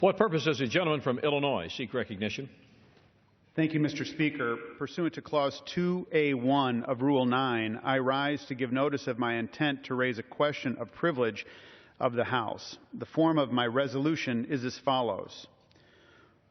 What purpose does the gentleman from Illinois seek recognition? Thank you, Mr. Speaker. Pursuant to Clause 2A1 of Rule 9, I rise to give notice of my intent to raise a question of privilege of the House. The form of my resolution is as follows.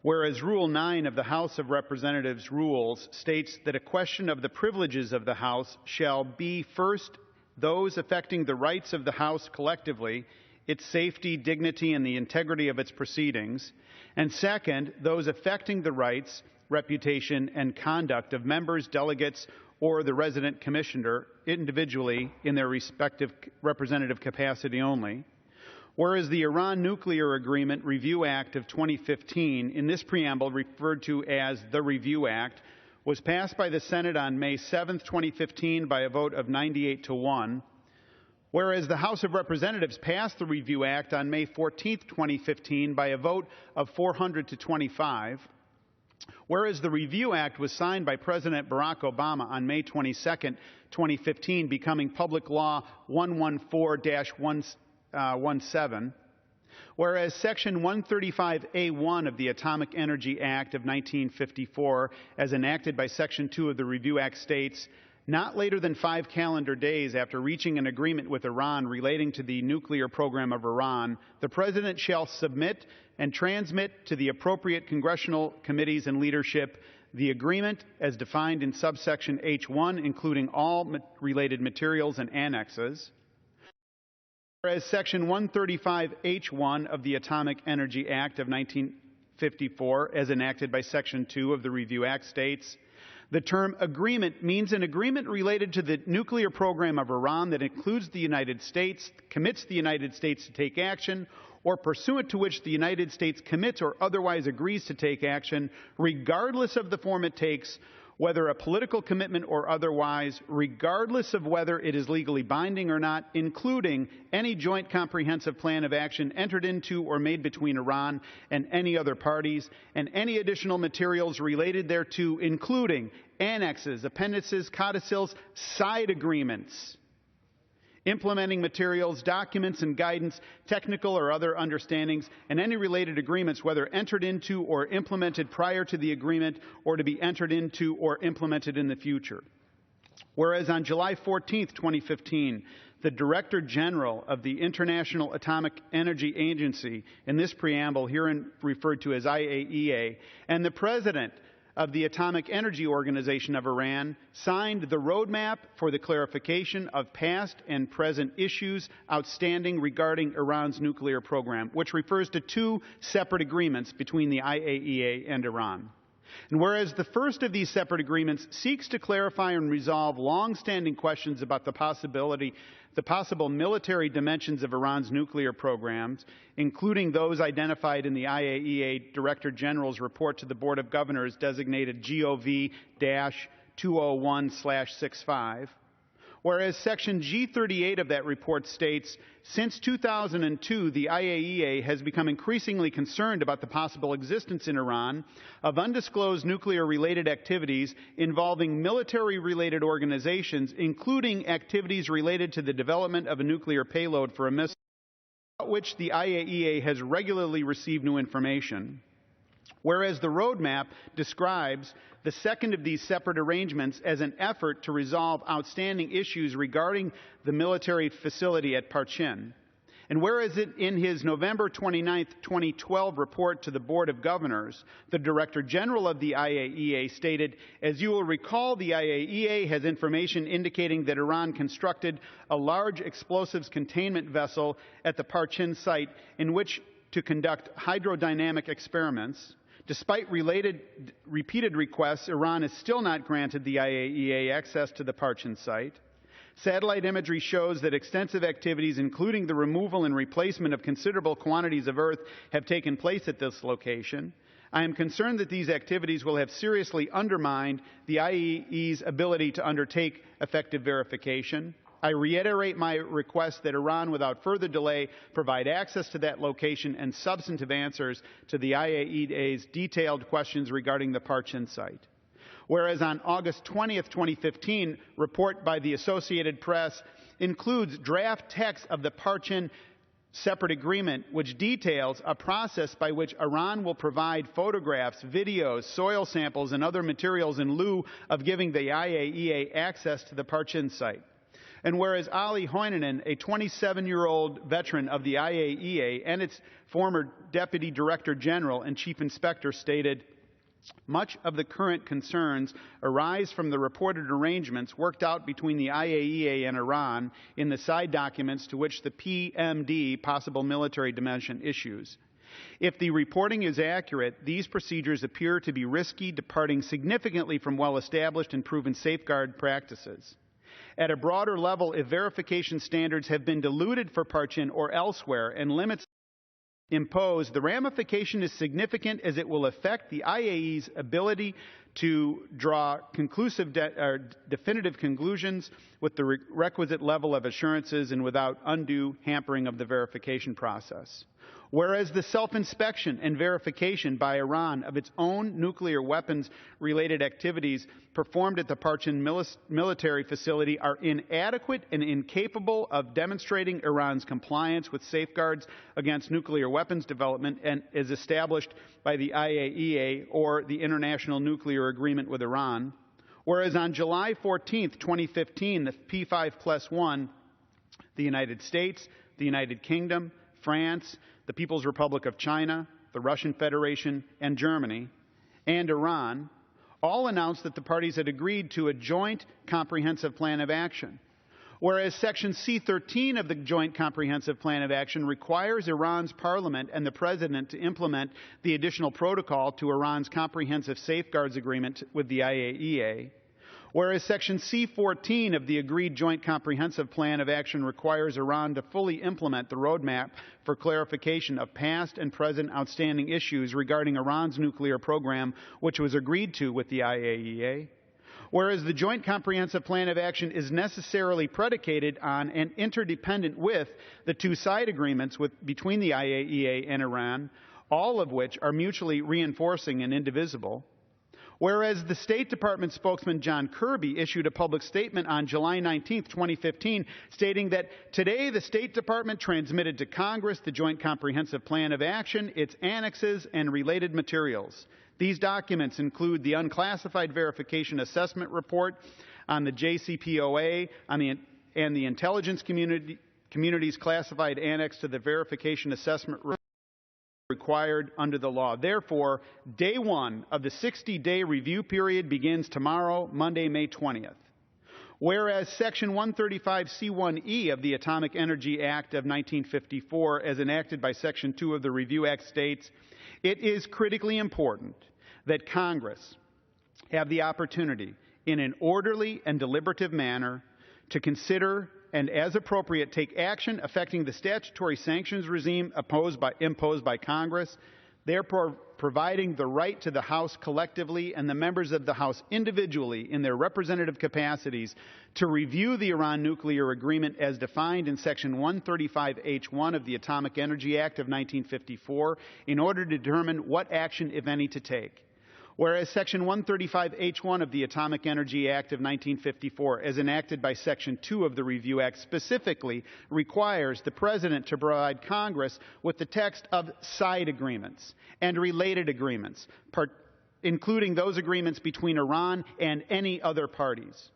Whereas Rule 9 of the House of Representatives rules states that a question of the privileges of the House shall be first those affecting the rights of the House collectively, its safety, dignity, and the integrity of its proceedings, and second, those affecting the rights, reputation, and conduct of members, delegates, or the resident commissioner individually in their respective representative capacity only. Whereas the Iran Nuclear Agreement Review Act of 2015, in this preamble referred to as the Review Act, was passed by the Senate on May 7, 2015 by a vote of 98-1. Whereas the House of Representatives passed the Review Act on May 14, 2015 by a vote of 400-25. Whereas the Review Act was signed by President Barack Obama on May 22, 2015, becoming Public Law 114-17. Whereas Section 135A1 of the Atomic Energy Act of 1954, as enacted by Section 2 of the Review Act, states, not later than 5 calendar days after reaching an agreement with Iran relating to the nuclear program of Iran, the President shall submit and transmit to the appropriate congressional committees and leadership the agreement as defined in subsection H1, including all related materials and annexes. Whereas Section 135H1 of the Atomic Energy Act of 1954, as enacted by Section 2 of the Review Act, states, the term agreement means an agreement related to the nuclear program of Iran that includes the United States, commits the United States to take action, or pursuant to which the United States commits or otherwise agrees to take action, regardless of the form it takes, whether a political commitment or otherwise, regardless of whether it is legally binding or not, including any joint comprehensive plan of action entered into or made between Iran and any other parties, and any additional materials related thereto, including annexes, appendices, codicils, side agreements, implementing materials, documents and guidance, technical or other understandings, and any related agreements, whether entered into or implemented prior to the agreement or to be entered into or implemented in the future. Whereas on July 14, 2015, the Director General of the International Atomic Energy Agency, in this preamble herein referred to as IAEA, and the President of the Atomic Energy Organization of Iran signed the roadmap for the clarification of past and present issues outstanding regarding Iran's nuclear program, which refers to 2 separate agreements between the IAEA and Iran. And whereas the first of these separate agreements seeks to clarify and resolve long-standing questions about the possible military dimensions of Iran's nuclear programs, including those identified in the IAEA Director General's report to the Board of Governors designated GOV-201/65, whereas Section G38 of that report states, since 2002, the IAEA has become increasingly concerned about the possible existence in Iran of undisclosed nuclear-related activities involving military-related organizations, including activities related to the development of a nuclear payload for a missile, about which the IAEA has regularly received new information. Whereas the roadmap describes the second of these separate arrangements as an effort to resolve outstanding issues regarding the military facility at Parchin. And whereas in his November 29, 2012 report to the Board of Governors, the Director General of the IAEA stated, as you will recall, the IAEA has information indicating that Iran constructed a large explosives containment vessel at the Parchin site in which to conduct hydrodynamic experiments. Despite repeated requests, Iran has still not granted the IAEA access to the Parchin site. Satellite imagery shows that extensive activities, including the removal and replacement of considerable quantities of earth, have taken place at this location. I am concerned that these activities will have seriously undermined the IAEA's ability to undertake effective verification. I reiterate my request that Iran, without further delay, provide access to that location and substantive answers to the IAEA's detailed questions regarding the Parchin site. Whereas on August 20th, 2015, report by the Associated Press includes draft text of the Parchin separate agreement, which details a process by which Iran will provide photographs, videos, soil samples, and other materials in lieu of giving the IAEA access to the Parchin site. And whereas Ali Hoinanen, a 27-year-old veteran of the IAEA and its former Deputy Director General and Chief Inspector, stated, "Much of the current concerns arise from the reported arrangements worked out between the IAEA and Iran in the side documents to which the PMD, possible military dimension, issues. If the reporting is accurate, these procedures appear to be risky, departing significantly from well-established and proven safeguard practices. At a broader level, if verification standards have been diluted for Parchin or elsewhere and limits imposed, the ramification is significant as it will affect the IAEA's ability to draw conclusive definitive conclusions with the requisite level of assurances and without undue hampering of the verification process. Whereas the self-inspection and verification by Iran of its own nuclear weapons-related activities performed at the Parchin military facility are inadequate and incapable of demonstrating Iran's compliance with safeguards against nuclear weapons development and as established by the IAEA or the International Nuclear Agreement with Iran. Whereas on July 14, 2015, the P5+1, the United States, the United Kingdom, France, the People's Republic of China, the Russian Federation, and Germany, and Iran, all announced that the parties had agreed to a joint comprehensive plan of action. Whereas Section C13 of the Joint Comprehensive Plan of Action requires Iran's parliament and the president to implement the additional protocol to Iran's Comprehensive Safeguards Agreement with the IAEA. Whereas Section C14 of the agreed Joint Comprehensive Plan of Action requires Iran to fully implement the roadmap for clarification of past and present outstanding issues regarding Iran's nuclear program, which was agreed to with the IAEA. Whereas the Joint Comprehensive Plan of Action is necessarily predicated on and interdependent with the two side agreements between the IAEA and Iran, all of which are mutually reinforcing and indivisible. Whereas the State Department spokesman John Kirby issued a public statement on July 19, 2015, stating that today the State Department transmitted to Congress the Joint Comprehensive Plan of Action, its annexes, and related materials. These documents include the unclassified verification assessment report on the JCPOA and the intelligence community's classified annex to the verification assessment report required under the law. Therefore, day one of the 60-day review period begins tomorrow, Monday, May 20th. Whereas Section 135C1E of the Atomic Energy Act of 1954, as enacted by Section 2 of the Review Act, states, it is critically important that Congress have the opportunity in an orderly and deliberative manner to consider and, as appropriate, take action affecting the statutory sanctions regime imposed by Congress, therefore providing the right to the House collectively and the members of the House individually in their representative capacities to review the Iran nuclear agreement as defined in Section 135H1 of the Atomic Energy Act of 1954 in order to determine what action, if any, to take. Whereas Section 135H1 of the Atomic Energy Act of 1954, as enacted by Section 2 of the Review Act, specifically requires the President to provide Congress with the text of side agreements and related agreements, including those agreements between Iran and any other parties.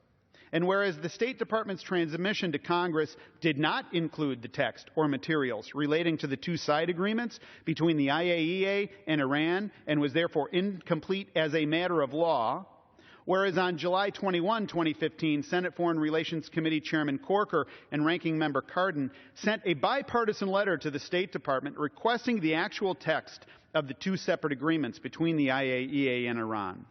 And whereas the State Department's transmission to Congress did not include the text or materials relating to the two side agreements between the IAEA and Iran and was therefore incomplete as a matter of law, whereas on July 21, 2015, Senate Foreign Relations Committee Chairman Corker and Ranking Member Cardin sent a bipartisan letter to the State Department requesting the actual text of the two separate agreements between the IAEA and Iran.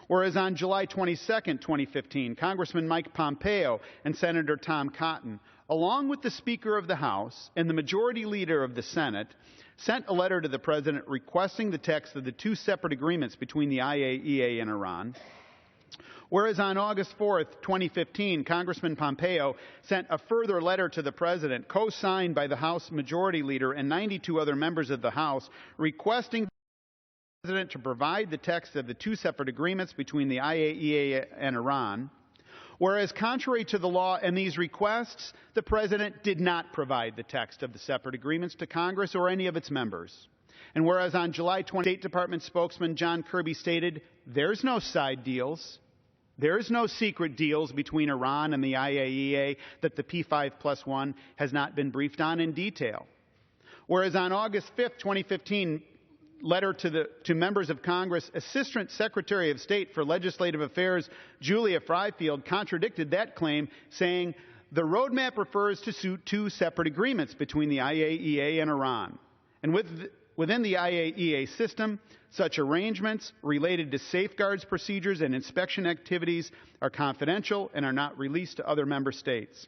Whereas on July 22, 2015, Congressman Mike Pompeo and Senator Tom Cotton, along with the Speaker of the House and the Majority Leader of the Senate, sent a letter to the President requesting the text of the two separate agreements between the IAEA and Iran. Whereas on August 4, 2015, Congressman Pompeo sent a further letter to the President, co-signed by the House Majority Leader and 92 other members of the House, requesting the President to provide the text of the two separate agreements between the IAEA and Iran. Whereas contrary to the law and these requests, the President did not provide the text of the separate agreements to Congress or any of its members. And whereas on July 20, State Department spokesman John Kirby stated, "There's no side deals. There's no secret deals between Iran and the IAEA that the P5+1 has not been briefed on in detail." Whereas on August 5, 2015, letter to members of Congress, Assistant Secretary of State for Legislative Affairs Julia Fryfield contradicted that claim, saying the roadmap refers to two separate agreements between the IAEA and Iran. And within the IAEA system, such arrangements related to safeguards procedures and inspection activities are confidential and are not released to other member states.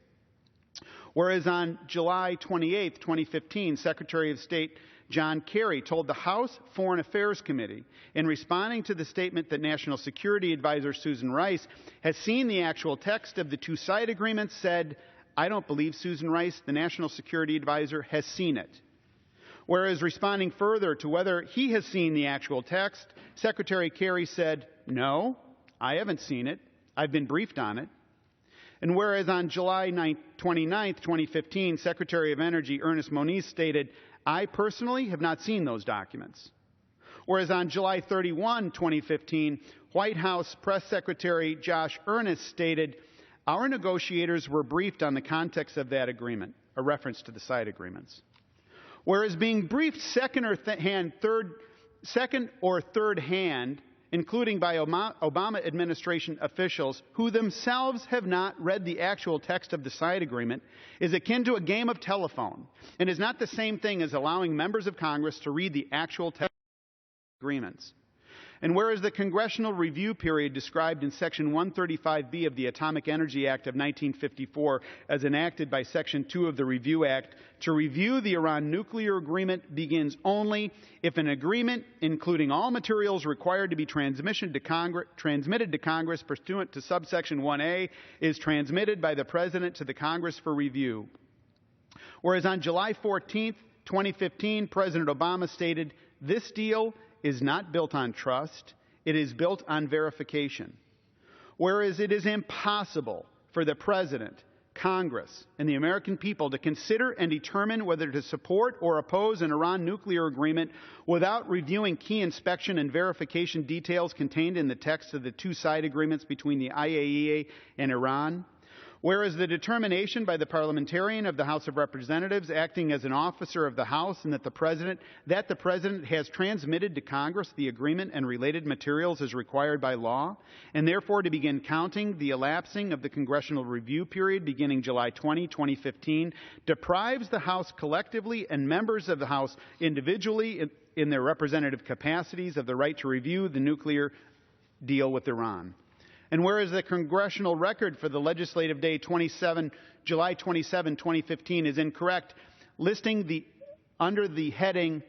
Whereas on July 28, 2015, Secretary of State John Kerry told the House Foreign Affairs Committee, in responding to the statement that National Security Advisor Susan Rice has seen the actual text of the two side agreements, said, "I don't believe Susan Rice, the National Security Advisor, has seen it." Whereas responding further to whether he has seen the actual text, Secretary Kerry said, "No, I haven't seen it. I've been briefed on it." And whereas on July 29, 2015, Secretary of Energy Ernest Moniz stated, "I personally have not seen those documents." Whereas on July 31, 2015, White House Press Secretary Josh Earnest stated, "Our negotiators were briefed on the context of that agreement," a reference to the side agreements. Whereas being briefed second or third hand, including by Obama administration officials who themselves have not read the actual text of the side agreement, is akin to a game of telephone and is not the same thing as allowing members of Congress to read the actual text of agreements. And whereas the congressional review period described in Section 135B of the Atomic Energy Act of 1954 as enacted by Section 2 of the Review Act to review the Iran nuclear agreement begins only if an agreement, including all materials required to be transmitted to Congress pursuant to subsection 1A, is transmitted by the President to the Congress for review. Whereas on July 14, 2015, President Obama stated, "This deal is not built on trust, it is built on verification." Whereas it is impossible for the President, Congress, and the American people to consider and determine whether to support or oppose an Iran nuclear agreement without reviewing key inspection and verification details contained in the text of the two side agreements between the IAEA and Iran. Whereas the determination by the parliamentarian of the House of Representatives acting as an officer of the House and that the President has transmitted to Congress the agreement and related materials as required by law, and therefore to begin counting the elapsing of the congressional review period beginning July 20, 2015, deprives the House collectively and members of the House individually in their representative capacities of the right to review the nuclear deal with Iran. And whereas the congressional record for the legislative day July 27, 2015 is incorrect, listing under the heading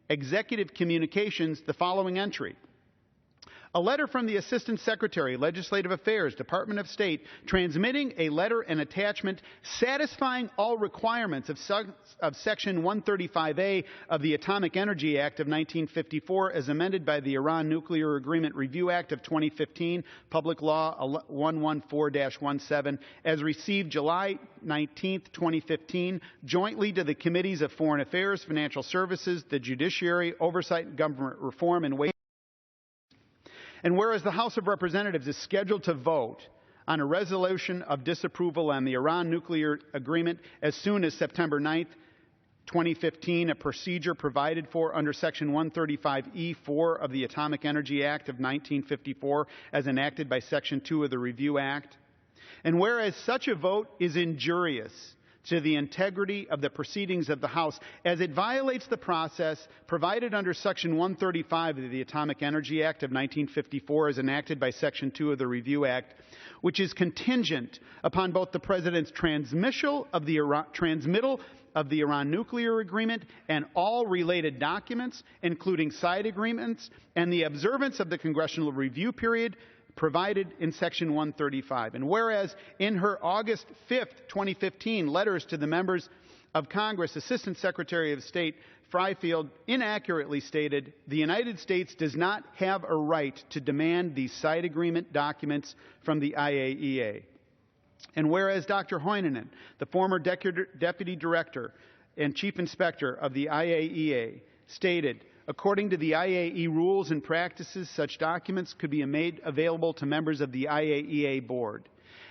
Executive Communications the following entry: a letter from the Assistant Secretary, Legislative Affairs, Department of State, transmitting a letter and attachment satisfying all requirements of Section 135A of the Atomic Energy Act of 1954 as amended by the Iran Nuclear Agreement Review Act of 2015, Public Law 114-17, as received July 19, 2015, jointly to the Committees of Foreign Affairs, Financial Services, the Judiciary, Oversight and Government Reform, and Ways. And whereas the House of Representatives is scheduled to vote on a resolution of disapproval on the Iran nuclear agreement as soon as September 9, 2015, a procedure provided for under Section 135E4 of the Atomic Energy Act of 1954 as enacted by Section 2 of the Review Act. And whereas such a vote is injurious to the integrity of the proceedings of the House, as it violates the process provided under Section 135 of the Atomic Energy Act of 1954 as enacted by Section 2 of the Review Act, which is contingent upon both the President's transmittal of the Iran nuclear agreement and all related documents, including side agreements, and the observance of the congressional review period provided in Section 135. And whereas in her August 5, 2015 letters to the members of Congress, Assistant Secretary of State Fryfield inaccurately stated, the United States does not have a right to demand these side agreement documents from the IAEA. And whereas Dr. Hoynanen, the former Deputy Director and Chief Inspector of the IAEA, stated, according to the IAEA rules and practices, such documents could be made available to members of the IAEA board.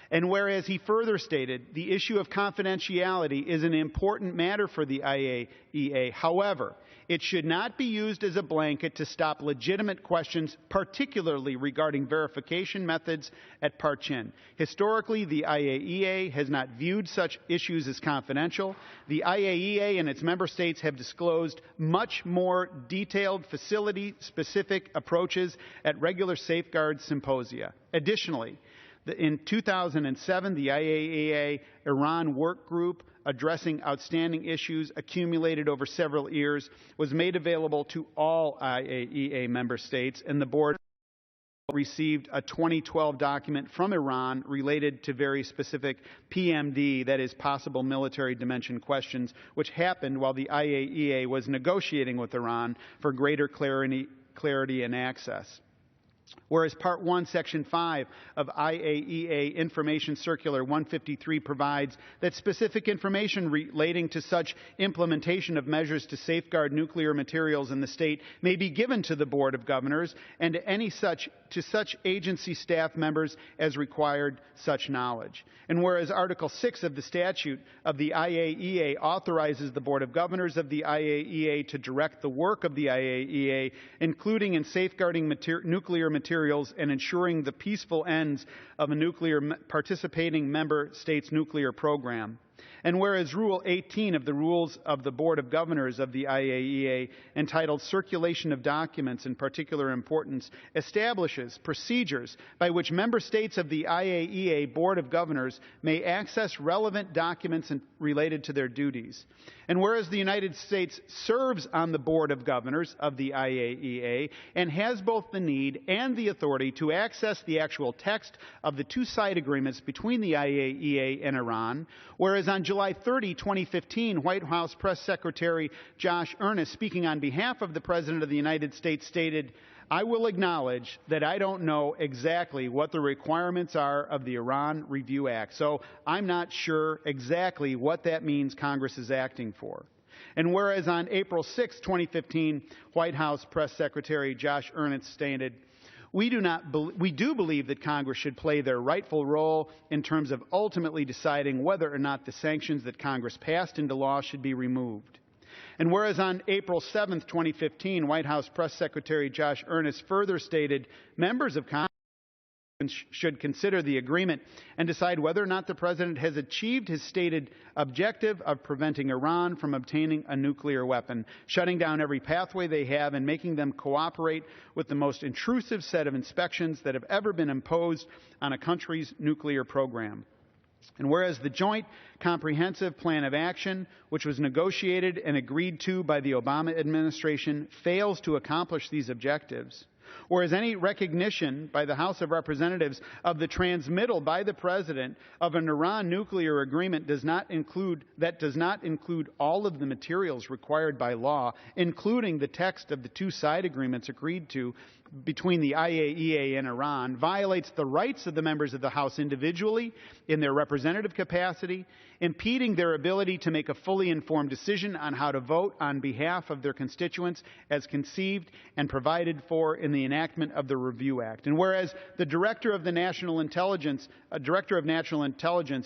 And whereas he further stated, the issue of confidentiality is an important matter for the IAEA. However, it should not be used as a blanket to stop legitimate questions, particularly regarding verification methods at Parchin. Historically, the IAEA has not viewed such issues as confidential. The IAEA and its member states have disclosed much more detailed facility-specific approaches at regular safeguard symposia. Additionally, in 2007, the IAEA Iran work group addressing outstanding issues accumulated over several years was made available to all IAEA member states, and the board received a 2012 document from Iran related to very specific PMD, that is, possible military dimension questions, which happened while the IAEA was negotiating with Iran for greater clarity and access. Whereas Part 1, Section 5 of IAEA Information Circular 153 provides that specific information relating to such implementation of measures to safeguard nuclear materials in the state may be given to the Board of Governors and to such agency staff members as required such knowledge. And whereas Article 6 of the statute of the IAEA authorizes the Board of Governors of the IAEA to direct the work of the IAEA, including in safeguarding nuclear materials and ensuring the peaceful ends of a participating member state's nuclear program. And whereas Rule 18 of the Rules of the Board of Governors of the IAEA, entitled Circulation of Documents in Particular Importance, establishes procedures by which member states of the IAEA Board of Governors may access relevant documents related to their duties. And whereas the United States serves on the Board of Governors of the IAEA and has both the need and the authority to access the actual text of the two-side agreements between the IAEA and Iran, whereas on July 30, 2015, White House Press Secretary Josh Earnest, speaking on behalf of the President of the United States, stated, "I will acknowledge that I don't know exactly what the requirements are of the Iran Review Act, so I'm not sure exactly what that means Congress is acting for." And whereas on April 6, 2015, White House Press Secretary Josh Earnest stated, We do believe that Congress should play their rightful role in terms of ultimately deciding whether or not the sanctions that Congress passed into law should be removed. And whereas on April 7, 2015, White House Press Secretary Josh Earnest further stated, members of Congress should consider the agreement and decide whether or not the President has achieved his stated objective of preventing Iran from obtaining a nuclear weapon, shutting down every pathway they have and making them cooperate with the most intrusive set of inspections that have ever been imposed on a country's nuclear program. And whereas the Joint Comprehensive Plan of Action, which was negotiated and agreed to by the Obama administration, fails to accomplish these objectives, whereas any recognition by the House of Representatives of the transmittal by the President of an Iran nuclear agreement does not include all of the materials required by law, including the text of the two-side agreements agreed to between the IAEA and Iran, violates the rights of the members of the House individually in their representative capacity, impeding their ability to make a fully informed decision on how to vote on behalf of their constituents as conceived and provided for in the enactment of the Review Act. And whereas the Director of National Intelligence,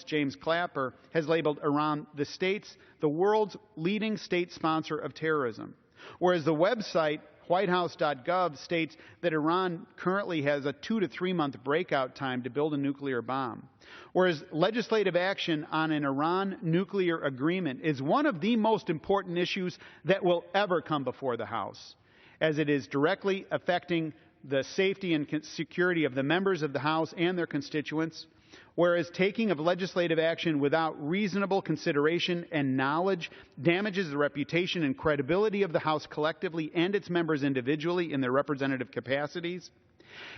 James Clapper, has labeled Iran the world's leading state sponsor of terrorism, whereas the website whitehouse.gov states that Iran currently has a 2 to 3 month breakout time to build a nuclear bomb, whereas legislative action on an Iran nuclear agreement is one of the most important issues that will ever come before the House, as it is directly affecting the safety and security of the members of the House and their constituents, whereas taking of legislative action without reasonable consideration and knowledge damages the reputation and credibility of the House collectively and its members individually in their representative capacities,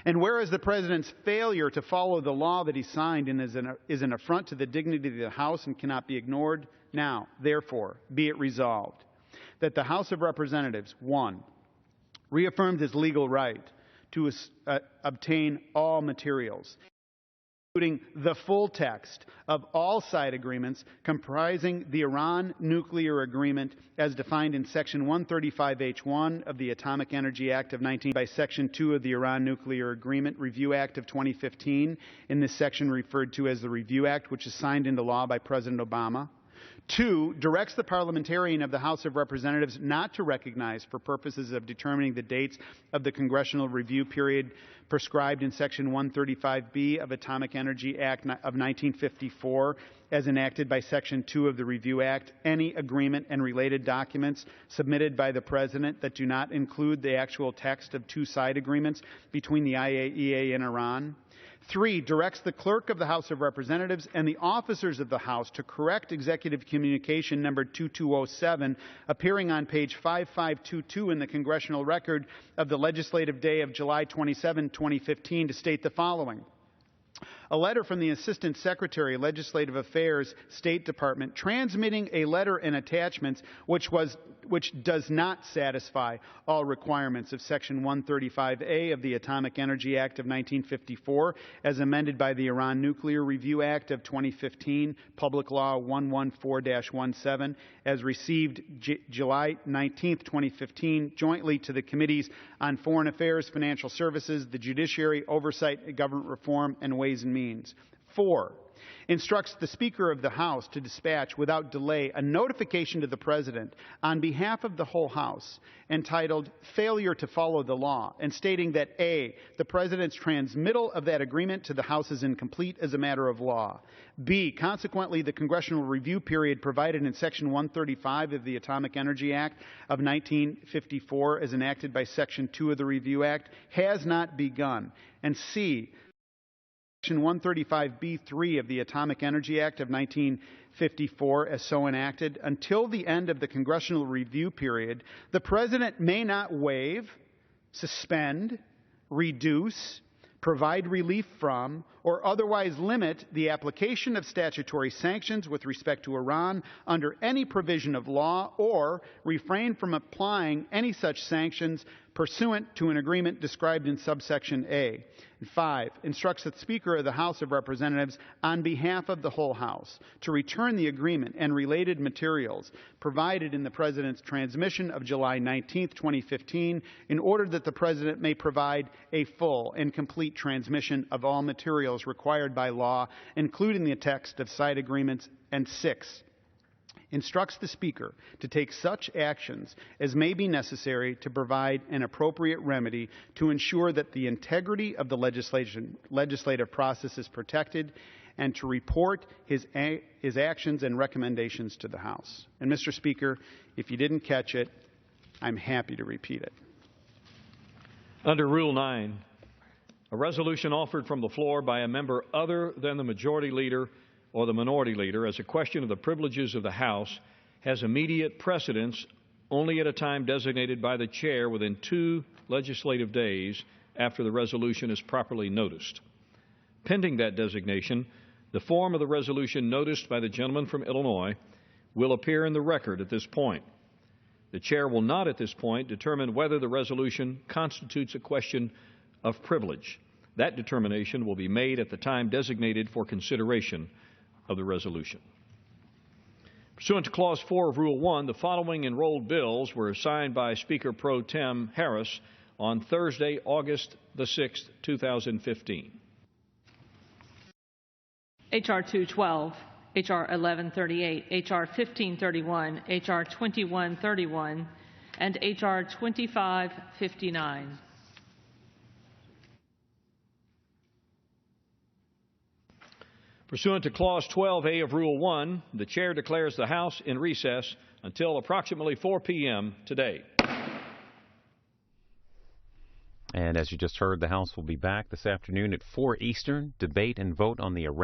and whereas the President's failure to follow the law that he signed is an affront to the dignity of the House and cannot be ignored, now, therefore, be it resolved that the House of Representatives, 1, reaffirms its legal right to obtain all materials including the full text of all side agreements comprising the Iran nuclear agreement as defined in Section 135H1 of the Atomic Energy Act of 19 by Section 2 of the Iran Nuclear Agreement Review Act of 2015, in this section referred to as the Review Act, which is signed into law by President Obama. 2, directs the parliamentarian of the House of Representatives not to recognize, for purposes of determining the dates of the congressional review period prescribed in Section 135B of Atomic Energy Act of 1954, as enacted by Section 2 of the Review Act, any agreement and related documents submitted by the President that do not include the actual text of 2 side agreements between the IAEA and Iran. 3, directs the clerk of the House of Representatives and the officers of the House to correct Executive Communication number 2207, appearing on page 5522 in the Congressional Record of the legislative day of July 27, 2015, to state the following. A letter from the Assistant Secretary, Legislative Affairs, State Department, transmitting a letter and attachments which does not satisfy all requirements of Section 135A of the Atomic Energy Act of 1954, as amended by the Iran Nuclear Review Act of 2015, Public Law 114-17, as received July 19, 2015, jointly to the Committees on Foreign Affairs, Financial Services, the Judiciary, Oversight, Government Reform, and Ways and Means. 4, instructs the Speaker of the House to dispatch without delay a notification to the President on behalf of the whole House entitled Failure to Follow the Law, and stating that A, the President's transmittal of that agreement to the House is incomplete as a matter of law. B, consequently, the congressional review period provided in Section 135 of the Atomic Energy Act of 1954 as enacted by Section 2 of the Review Act has not begun. And C, Section 135B3 of the Atomic Energy Act of 1954 as so enacted, until the end of the congressional review period, the President may not waive, suspend, reduce, provide relief from, or otherwise limit the application of statutory sanctions with respect to Iran under any provision of law, or refrain from applying any such sanctions pursuant to an agreement described in subsection A. 5, instructs the Speaker of the House of Representatives on behalf of the whole House to return the agreement and related materials provided in the President's transmission of July 19, 2015, in order that the President may provide a full and complete transmission of all materials required by law, including the text of side agreements. And 6, instructs the Speaker to take such actions as may be necessary to provide an appropriate remedy to ensure that the integrity of the legislative process is protected, and to report his actions and recommendations to the House. And, Mr. Speaker, if you didn't catch it, I'm happy to repeat it. Under Rule 9, a resolution offered from the floor by a member other than the Majority Leader or the Minority Leader as a question of the privileges of the House has immediate precedence only at a time designated by the Chair within 2 legislative days after the resolution is properly noticed. Pending that designation, the form of the resolution noticed by the gentleman from Illinois will appear in the record at this point. The Chair will not at this point determine whether the resolution constitutes a question of privilege. That determination will be made at the time designated for consideration of the resolution. Pursuant to Clause 4 of Rule 1, the following enrolled bills were signed by Speaker Pro Tem Harris on Thursday, August the 6th, 2015. H.R. 212, H.R. 1138, H.R. 1531, H.R. 2131, and H.R. 2559. Pursuant to Clause 12A of Rule 1, the Chair declares the House in recess until approximately 4 p.m. today. And as you just heard, the House will be back this afternoon at 4 Eastern, debate and vote on the Iran